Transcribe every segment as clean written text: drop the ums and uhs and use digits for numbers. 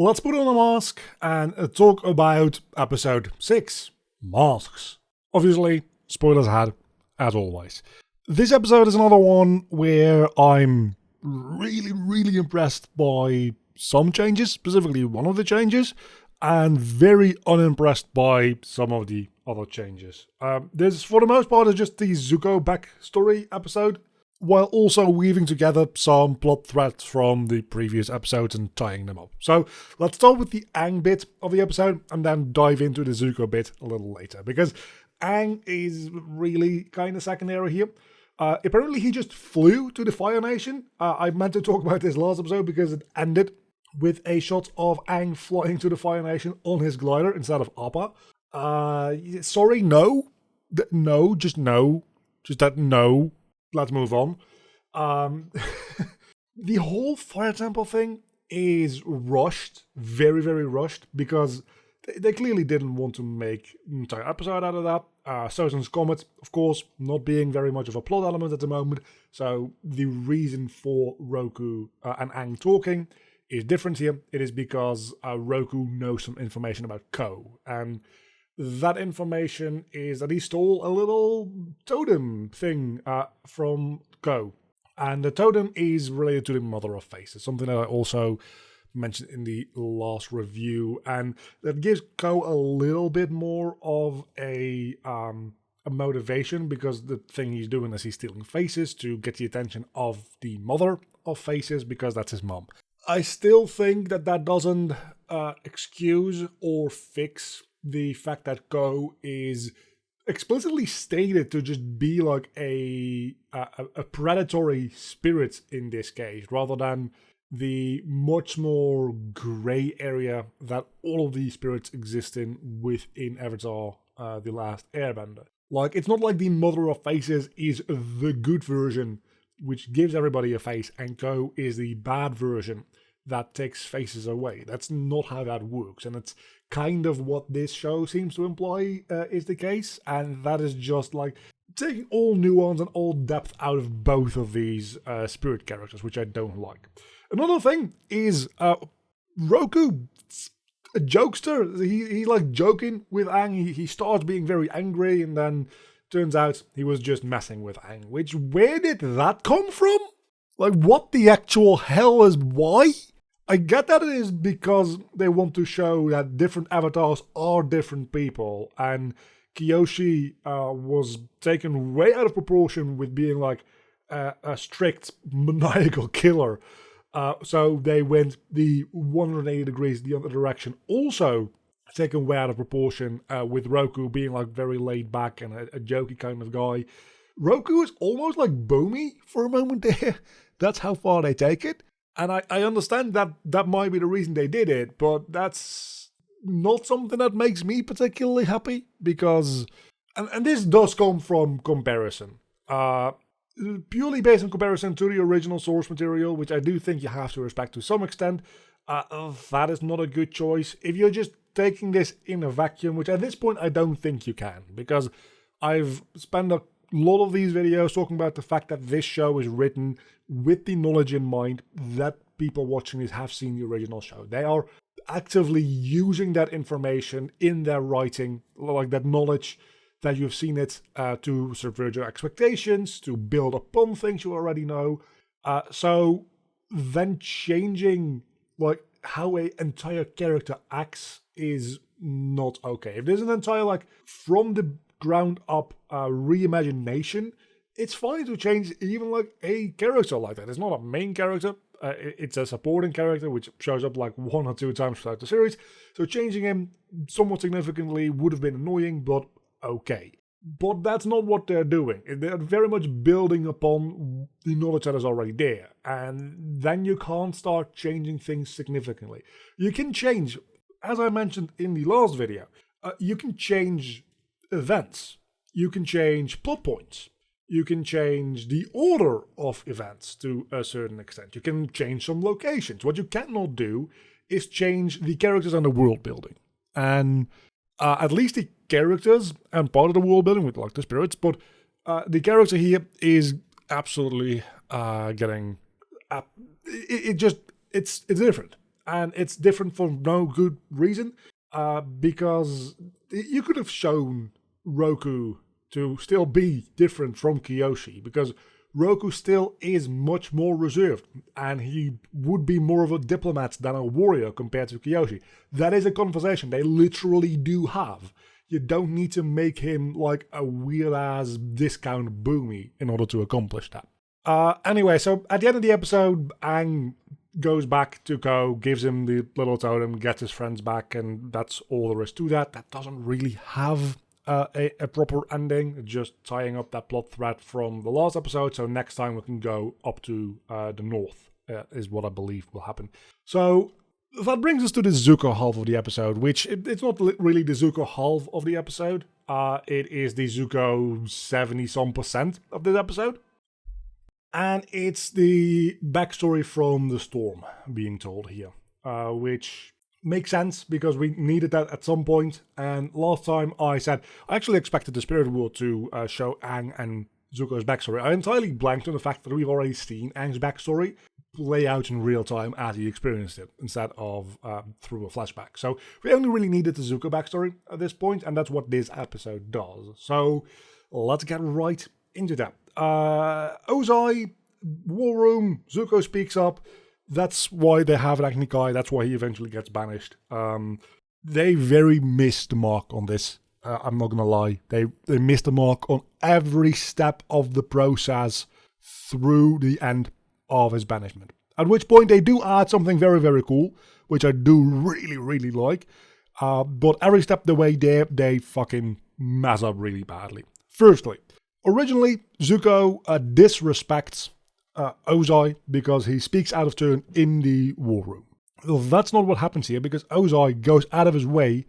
Let's put on a mask and talk about episode 6, Masks. Obviously, spoilers ahead, as always. This episode is another one where I'm really impressed by some changes, specifically one of the changes, and very unimpressed by some of the other changes. This, for the most part, is just the Zuko backstory episode, while also weaving together some plot threads from the previous episodes and tying them up. So let's start with the Aang bit of the episode and then dive into the Zuko bit a little later, because Aang is really kind of secondary here. Apparently he just flew to the Fire Nation. I meant to talk about this last episode because it ended with a shot of Aang flying to the Fire Nation on his glider instead of Appa. Sorry, no. No, just no. Just that no. Let's move on. The whole Fire Temple thing is rushed, very rushed, because they clearly didn't want to make an entire episode out of that. Sozin's Comet, of course, not being very much of a plot element at the moment, so the reason for Roku and Aang talking is different here. It is because Roku knows some information about Ko, and that information is that he stole a little totem thing from Ko. And the totem is related to the Mother of Faces, something that I also mentioned in the last review. And that gives Ko a little bit more of a motivation, because the thing he's doing is he's stealing faces to get the attention of the Mother of Faces, because that's his mom. I still think that doesn't excuse or fix the fact that Ko is explicitly stated to just be like a predatory spirit in this case, rather than the much more grey area that all of these spirits exist in within Avatar, The Last Airbender. Like, it's not like the Mother of Faces is the good version, which gives everybody a face, and Ko is the bad version that takes faces away. That's not how that works, and it's kind of what this show seems to imply is the case, and that is just like taking all nuance and all depth out of both of these spirit characters, which I don't like. Another thing is Roku, a jokester. He's like joking with Aang. He starts being very angry, and then turns out he was just messing with Aang. Which, where did that come from? Like, what the actual hell is why? I get that it is because they want to show that different avatars are different people, and Kyoshi was taken way out of proportion with being like a strict maniacal killer. So they went the 180 degrees the other direction. Also taken way out of proportion with Roku being like very laid back and a jokey kind of guy. Roku is almost like Boomy for a moment there. That's how far they take it. And I understand that might be the reason they did it, but that's not something that makes me particularly happy, because, and this does come from comparison. Purely based on comparison to the original source material, which I do think you have to respect to some extent, that is not a good choice. If you're just taking this in a vacuum, which at this point I don't think you can, because I've spent a lot of these videos talking about the fact that this show is written with the knowledge in mind that people watching this have seen the original show. They are actively using that information in their writing, like that knowledge that you've seen it to subvert your expectations, to build upon things you already know. So then changing like how an entire character acts is not okay. If there's an entire like from the ground up reimagination, it's fine to change even like a character like that. It's not a main character, it's a supporting character which shows up like 1 or 2 times throughout the series, so changing him somewhat significantly would have been annoying, but okay. But that's not what they're doing. They're very much building upon the knowledge that is already there, and then you can't start changing things significantly. You can change, as I mentioned in the last video, you can change events, you can change plot points, you can change the order of events to a certain extent, you can change some locations. What you cannot do is change the characters and the world building. And at least the characters and part of the world building with like the spirits, but the character here is absolutely getting it's different. And it's different for no good reason, because you could have shown Roku to still be different from Kiyoshi, because Roku still is much more reserved, and he would be more of a diplomat than a warrior compared to Kiyoshi. That is a conversation they literally do have. You don't need to make him like a weird-ass discount boomy in order to accomplish that. Anyway, so at the end of the episode, Aang goes back to Ko, gives him the little totem, gets his friends back, and that's all there is to that. That doesn't really have a proper ending, just tying up that plot thread from the last episode, so next time we can go up to the north, is what I believe will happen. So that brings us to the Zuko half of the episode, which it's not really the Zuko half of the episode, it is the Zuko 70-some% of this episode. And it's the backstory from the storm being told here, which makes sense because we needed that at some point. And last time I said I actually expected the Spirit World to show Aang and Zuko's backstory. I entirely blanked on the fact that we've already seen Aang's backstory play out in real time as he experienced it, instead of through a flashback. So we only really needed the Zuko backstory at this point, and that's what this episode does. So let's get right into that. Ozai, War Room, Zuko speaks up. That's why they have an Agni Kai. That's why he eventually gets banished. They very missed the mark on this. I'm not gonna lie. They missed the mark on every step of the process through the end of his banishment. At which point they do add something very, very cool, which I do really, really like. But every step the way there, they fucking mess up really badly. Firstly, originally, Zuko disrespects Ozai because he speaks out of turn in the war room. Well, that's not what happens here, because Ozai goes out of his way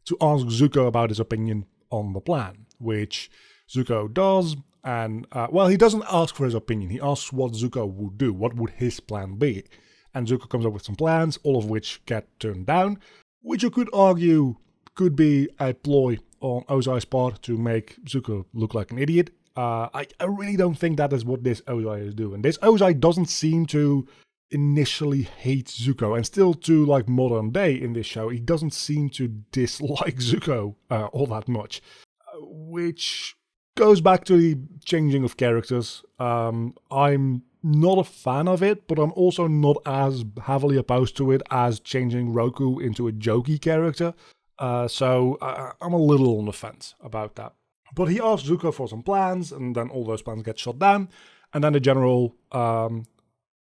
to ask Zuko about his opinion on the plan, which Zuko does, and, well, he doesn't ask for his opinion, he asks what Zuko would do, what would his plan be, and Zuko comes up with some plans, all of which get turned down, which you could argue could be a ploy on Ozai's part to make Zuko look like an idiot. I really don't think that is what this Ozai is doing. This Ozai doesn't seem to initially hate Zuko, and still to like modern day in this show, he doesn't seem to dislike Zuko all that much. Which goes back to the changing of characters. I'm not a fan of it, but I'm also not as heavily opposed to it as changing Roku into a jokey character. So I'm a little on the fence about that. But he asks Zuko for some plans, and then all those plans get shot down. And then the general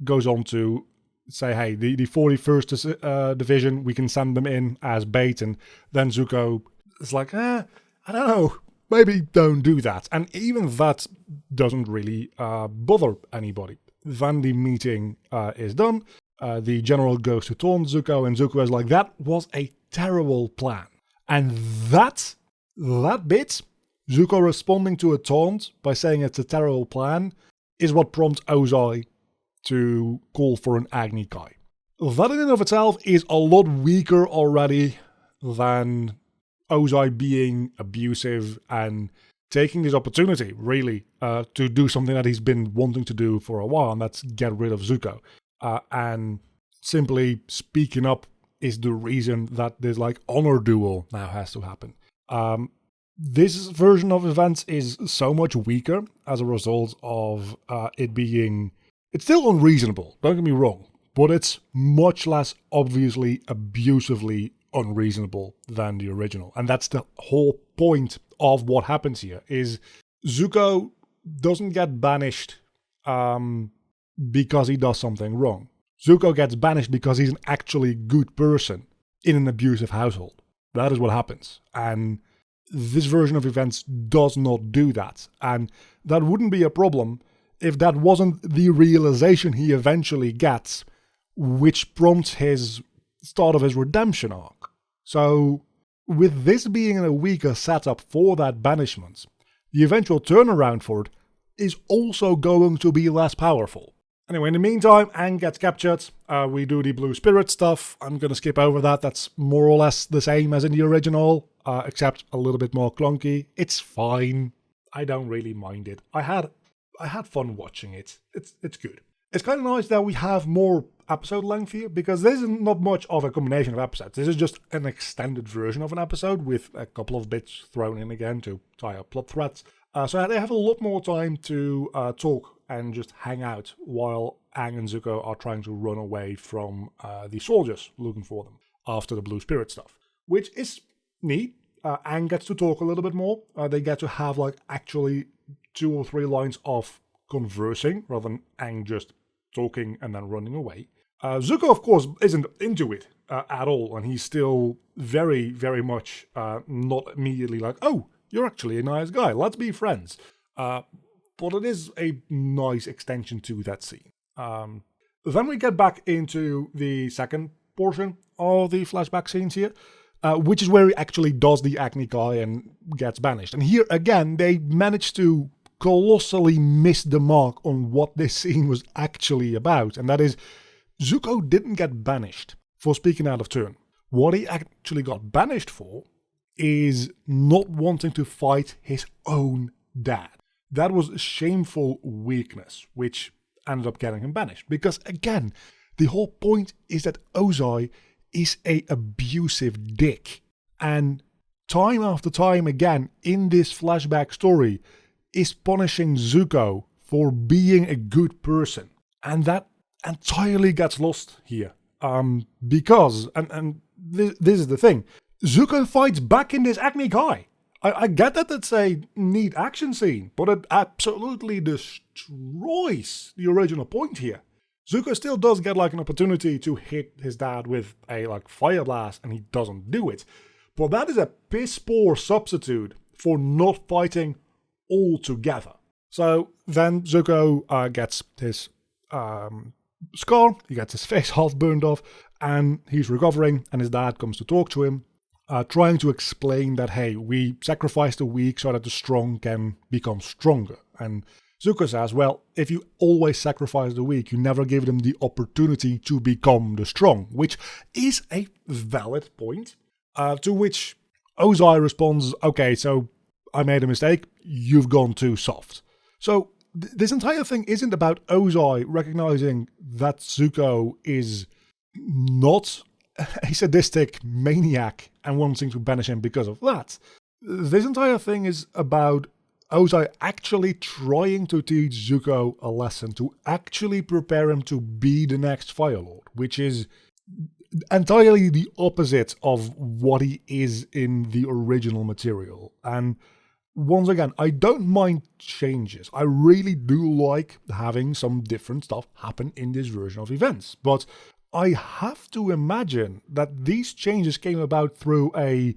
goes on to say, hey, the 41st Division, we can send them in as bait. And then Zuko is like, I don't know, maybe don't do that. And even that doesn't really bother anybody. Then the meeting is done. The general goes to taunt Zuko, and Zuko is like, that was a terrible plan. And that bit, Zuko responding to a taunt by saying it's a terrible plan, is what prompts Ozai to call for an Agni Kai. That in and of itself is a lot weaker already than Ozai being abusive and taking this opportunity, really, to do something that he's been wanting to do for a while, and that's get rid of Zuko. And simply speaking up is the reason that this like honor duel now has to happen. This version of events is so much weaker as a result of it being... It's still unreasonable, don't get me wrong, but it's much less obviously abusively unreasonable than the original. And that's the whole point of what happens here, is Zuko doesn't get banished because he does something wrong. Zuko gets banished because he's an actually good person in an abusive household. That is what happens. And this version of events does not do that. And that wouldn't be a problem if that wasn't the realization he eventually gets, which prompts his start of his redemption arc. So, with this being a weaker setup for that banishment, the eventual turnaround for it is also going to be less powerful. Anyway, in the meantime, Aang gets captured. We do the Blue Spirit stuff. I'm going to skip over that. That's more or less the same as in the original, except a little bit more clunky. It's fine. I don't really mind it. I had fun watching it. It's good. It's kind of nice that we have more episode length here, because this is not much of a combination of episodes. This is just an extended version of an episode with a couple of bits thrown in again to tie up plot threads. So they have a lot more time to talk and just hang out while Aang and Zuko are trying to run away from the soldiers looking for them after the Blue Spirit stuff, which is neat. Aang gets to talk a little bit more. They get to have like actually 2 or 3 lines of conversing rather than Aang just talking and then running away. Zuko, of course, isn't into it at all, and he's still very, very much not immediately like, oh, you're actually a nice guy, let's be friends. But it is a nice extension to that scene. Then we get back into the second portion of the flashback scenes here, which is where he actually does the acne guy and gets banished. And here, again, they managed to colossally miss the mark on what this scene was actually about. And that is, Zuko didn't get banished for speaking out of turn. What he actually got banished for is not wanting to fight his own dad. That was a shameful weakness, which ended up getting him banished. Because again, the whole point is that Ozai is a abusive dick. And time after time again in this flashback story is punishing Zuko for being a good person. And that entirely gets lost here. Because, and this is the thing, Zuko fights back in this acne guy. I get that it's a neat action scene, but it absolutely destroys the original point here. Zuko still does get like an opportunity to hit his dad with a like fire blast, and he doesn't do it. But that is a piss poor substitute for not fighting altogether. So then Zuko gets his scar, he gets his face half burned off, and he's recovering, and his dad comes to talk to him, trying to explain that, hey, we sacrifice the weak so that the strong can become stronger. And Zuko says, well, if you always sacrifice the weak, you never give them the opportunity to become the strong, which is a valid point. To which Ozai responds, okay, so I made a mistake, you've gone too soft. So this entire thing isn't about Ozai recognizing that Zuko is not a sadistic maniac and wanting to banish him because of that. This entire thing is about Ozai actually trying to teach Zuko a lesson, to actually prepare him to be the next Fire Lord, which is entirely the opposite of what he is in the original material. And once again, I don't mind changes. I really do like having some different stuff happen in this version of events. But I have to imagine that these changes came about through a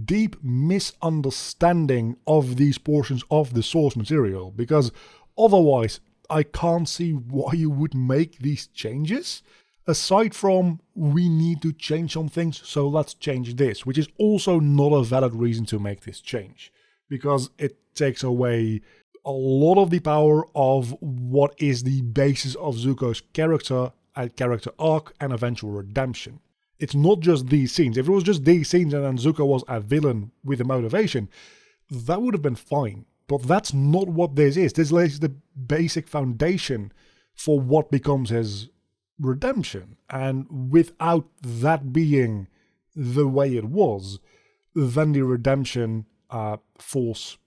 deep misunderstanding of these portions of the source material. Because otherwise, I can't see why you would make these changes. Aside from, we need to change some things, so let's change this. Which is also not a valid reason to make this change. Because it takes away a lot of the power of what is the basis of Zuko's character and character arc and eventual redemption. It's not just these scenes. If it was just these scenes and then Zuko was a villain with a motivation, that would have been fine. But that's not what this is. This lays the basic foundation for what becomes his redemption. And without that being the way it was, then the redemption falls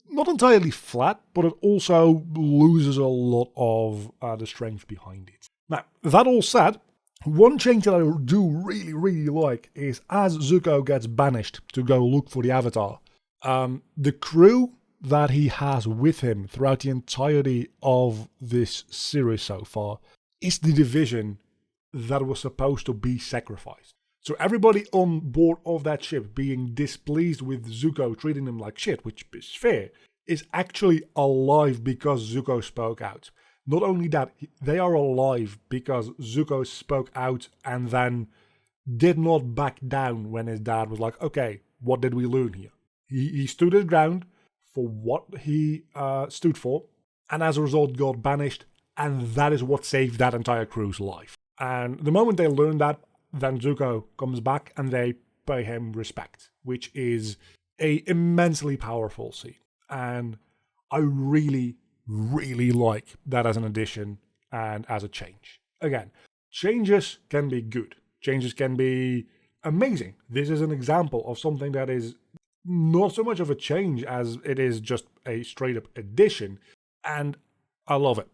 not entirely flat, but it also loses a lot of the strength behind it. Now, that all said, one change that I do really, really like is as Zuko gets banished to go look for the Avatar, the crew that he has with him throughout the entirety of this series so far is the division that was supposed to be sacrificed. So everybody on board of that ship being displeased with Zuko treating them like shit, which is fair, is actually alive because Zuko spoke out. Not only that, they are alive because Zuko spoke out and then did not back down when his dad was like, okay, what did we learn here? He stood his ground for what he stood for, and as a result got banished, and that is what saved that entire crew's life. And the moment they learn that, then Zuko comes back and they pay him respect, which is a immensely powerful scene. And I really, really like that as an addition and as a change. Again, changes can be good. Changes can be amazing. This is an example of something that is not so much of a change as it is just a straight up addition. And I love it.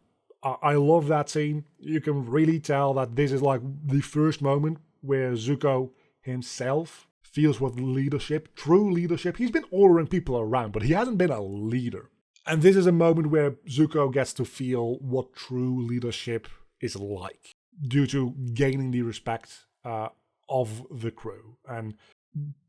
I love that scene. You can really tell that this is like the first moment where Zuko himself feels what leadership, true leadership. He's been ordering people around, but he hasn't been a leader. And this is a moment where Zuko gets to feel what true leadership is like, due to gaining the respect of the crew. And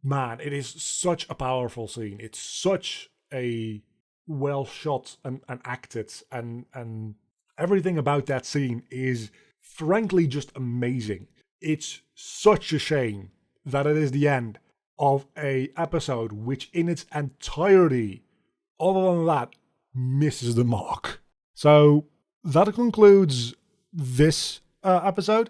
man, it is such a powerful scene. It's such a well shot and acted, and everything about that scene is frankly just amazing. It's such a shame that it is the end of a episode which in its entirety, other than that, misses the mark. So that concludes this episode.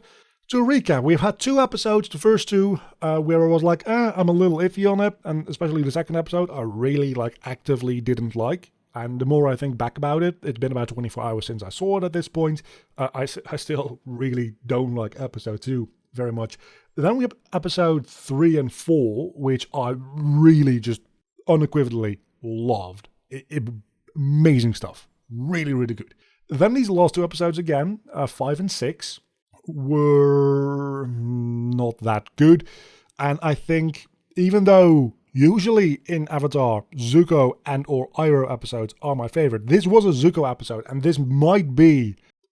To recap, we've had 2 episodes. The first 2 where I was like, I'm a little iffy on it, and especially the second episode I really actively didn't like. And the more I think back about it, it's been about 24 hours since I saw it at this point, I still really don't like episode 2 very much. Then we have episode 3 and 4, which I really just unequivocally loved. Amazing stuff. Really, really good. Then these last 2 episodes again, 5 and 6, were not that good. And I think even though usually in Avatar, Zuko and or Iroh episodes are my favorite, this was a Zuko episode, and this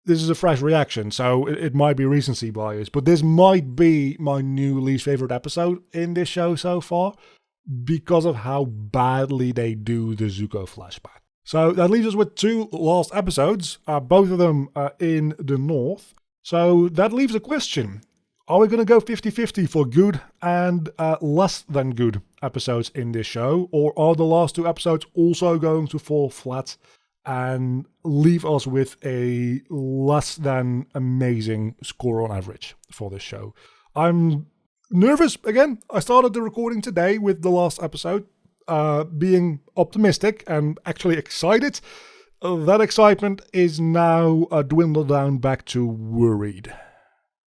is a fresh reaction, so it might be recency bias, but this might be my new least favorite episode in this show so far, because of how badly they do the Zuko flashback. So that leaves us with 2 last episodes, both of them in the north. So that leaves a question. Are we going to go 50-50 for good and less than good episodes in this show? Or are the last 2 episodes also going to fall flat and leave us with a less than amazing score on average for this show? I'm nervous again. I started the recording today with the last episode being optimistic and actually excited. That excitement is now dwindled down back to worried.